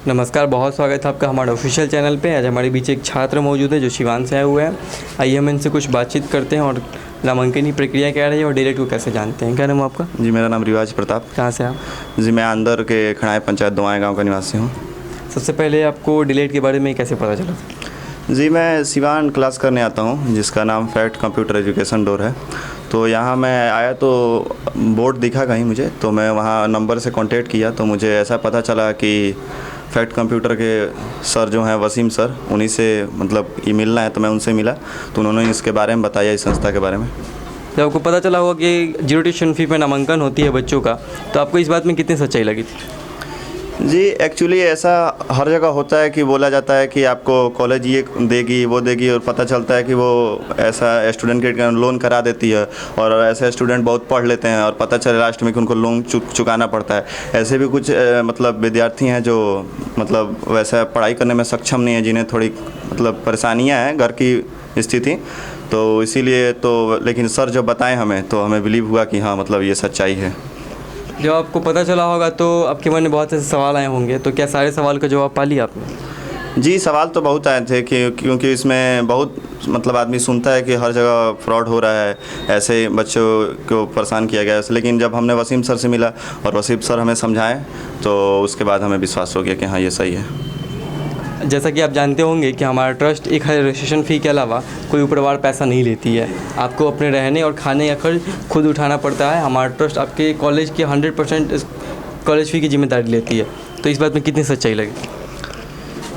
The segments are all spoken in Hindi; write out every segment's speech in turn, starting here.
नमस्कार, बहुत स्वागत है आपका हमारे ऑफिशियल चैनल पे। आज हमारे बीच एक छात्र मौजूद है जो शिवान से आए हुए हैं। आइए हम इनसे कुछ बातचीत करते हैं और नामांकन की प्रक्रिया क्या रही है और डीएलएड को कैसे जानते हैं। क्या नाम है आपका? जी, मेरा नाम रिवाज प्रताप। कहाँ से आप? जी, मैं अंदर के खड़ाई पंचायत दोआएँ गांव का निवासी हूँ। सबसे पहले आपको डीएलएड के बारे में कैसे पता चला? जी, मैं सिवान क्लास करने आता हूँ जिसका नाम फैक्ट कंप्यूटर एजुकेशन डोर है। तो यहाँ मैं आया तो बोर्ड दिखा कहीं मुझे, तो मैं वहाँ नंबर से कांटेक्ट किया तो मुझे ऐसा पता चला कि फैक्ट कंप्यूटर के सर जो हैं वसीम सर, उन्हीं से मतलब ये मिलना है। तो मैं उनसे मिला तो उन्होंने इसके बारे में बताया, इस संस्था के बारे में। जब आपको पता चला होगा कि 0 ट्यूशन फी पे नामांकन होती है बच्चों का, तो आपको इस बात में कितनी सच्चाई लगी थी? जी, एक्चुअली ऐसा हर जगह होता है कि बोला जाता है कि आपको कॉलेज ये देगी वो देगी, और पता चलता है कि वो ऐसा स्टूडेंट के लोन करा देती है और ऐसे स्टूडेंट बहुत पढ़ लेते हैं और पता चले लास्ट में कि उनको लोन चुकाना पड़ता है। ऐसे भी कुछ मतलब विद्यार्थी हैं जो मतलब वैसा पढ़ाई करने में सक्षम नहीं है, जिन्हें थोड़ी मतलब परेशानियाँ हैं घर की स्थिति, तो इसीलिए तो लेकिन सर जो बताएं हमें तो हमें बिलीव हुआ कि हाँ मतलब ये सच्चाई है। जब आपको पता चला होगा तो आपके मन में बहुत ऐसे सवाल आए होंगे, तो क्या सारे सवाल का जवाब पा लिया आपने? जी, सवाल तो बहुत आए थे कि क्योंकि इसमें बहुत मतलब आदमी सुनता है कि हर जगह फ्रॉड हो रहा है, ऐसे बच्चों को परेशान किया गया है। लेकिन जब हमने वसीम सर से मिला और वसीम सर हमें समझाएं तो उसके बाद हमें विश्वास हो गया कि हाँ ये सही है। जैसा कि आप जानते होंगे कि हमारा ट्रस्ट एक रजिस्ट्रेशन फ़ी के अलावा कोई ऊपरवार पैसा नहीं लेती है। आपको अपने रहने और खाने का खर्च खुद उठाना पड़ता है। हमारा ट्रस्ट आपके कॉलेज के 100% कॉलेज फ़ी की जिम्मेदारी लेती है। तो इस बात में कितनी सच्चाई लगी?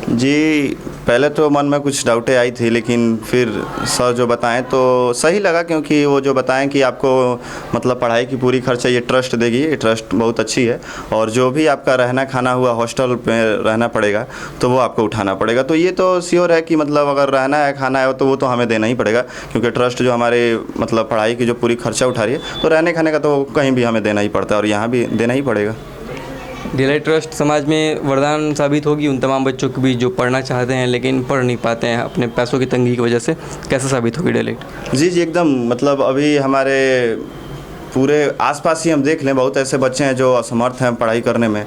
जी, पहले तो मन में कुछ डाउटें आई थी, लेकिन फिर सर जो बताएं तो सही लगा, क्योंकि वो जो बताएं कि आपको मतलब पढ़ाई की पूरी खर्चा ये ट्रस्ट देगी। ये ट्रस्ट बहुत अच्छी है और जो भी आपका रहना खाना हुआ हॉस्टल पे रहना पड़ेगा तो वो आपको उठाना पड़ेगा। तो ये तो श्योर है कि मतलब अगर रहना है खाना है तो वो तो हमें देना ही पड़ेगा, क्योंकि ट्रस्ट जो हमारे मतलब पढ़ाई की जो पूरी खर्चा उठा रही है, तो रहने खाने का तो कहीं भी हमें देना ही पड़ता है और यहाँ भी देना ही पड़ेगा। डीएलएड ट्रस्ट समाज में वरदान साबित होगी उन तमाम बच्चों के बीच जो पढ़ना चाहते हैं लेकिन पढ़ नहीं पाते हैं अपने पैसों की तंगी की वजह से। कैसे साबित होगी डीएलएड? जी एकदम, मतलब अभी हमारे पूरे आसपास ही हम देख लें, बहुत ऐसे बच्चे हैं जो असमर्थ हैं पढ़ाई करने में।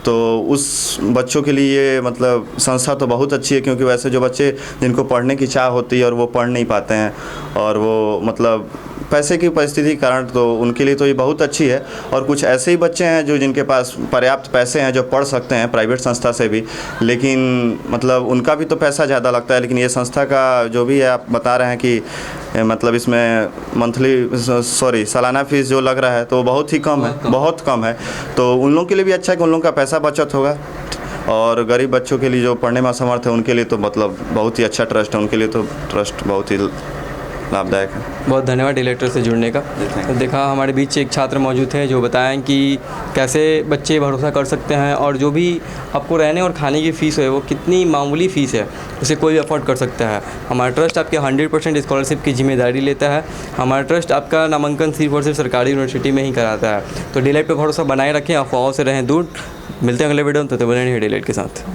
तो उस बच्चों के लिए मतलब संस्था तो बहुत अच्छी है, क्योंकि वैसे जो बच्चे जिनको पढ़ने की चाह होती है और वो पढ़ नहीं पाते हैं और वो मतलब पैसे की परिस्थिति के कारण, तो उनके लिए तो ये बहुत अच्छी है। और कुछ ऐसे ही बच्चे हैं जो जिनके पास पर्याप्त पैसे हैं जो पढ़ सकते हैं प्राइवेट संस्था से भी, लेकिन मतलब उनका भी तो पैसा ज़्यादा लगता है। लेकिन ये संस्था का जो भी है आप बता रहे हैं कि मतलब इसमें सालाना फीस जो लग रहा है तो बहुत ही कम है, बहुत कम है। तो उन लोगों के लिए भी अच्छा है कि उन लोगों का पैसा बचत होगा, और गरीब बच्चों के लिए जो पढ़ने में असमर्थ है उनके लिए तो मतलब बहुत ही अच्छा ट्रस्ट है, उनके लिए तो ट्रस्ट बहुत ही लाभदायक है। बहुत धन्यवाद डीएलएड से जुड़ने का। तो देखा हमारे बीच एक छात्र मौजूद थे जो बताएं कि कैसे बच्चे भरोसा कर सकते हैं और जो भी आपको रहने और खाने की फ़ीस है वो कितनी मामूली फ़ीस है, उसे कोई भी अफोर्ड कर सकता है। हमारा ट्रस्ट आपके 100% स्कॉलरशिप की जिम्मेदारी लेता है। हमारा ट्रस्ट आपका नामांकन सिर्फ और सिर्फ सरकारी यूनिवर्सिटी में ही कराता है। तो डीएलएड पे भरोसा बनाए रखें, अफवाहों से रहें दूर। मिलते हैं अगले वीडियो में, तो बने रहिए डीएलएड के साथ।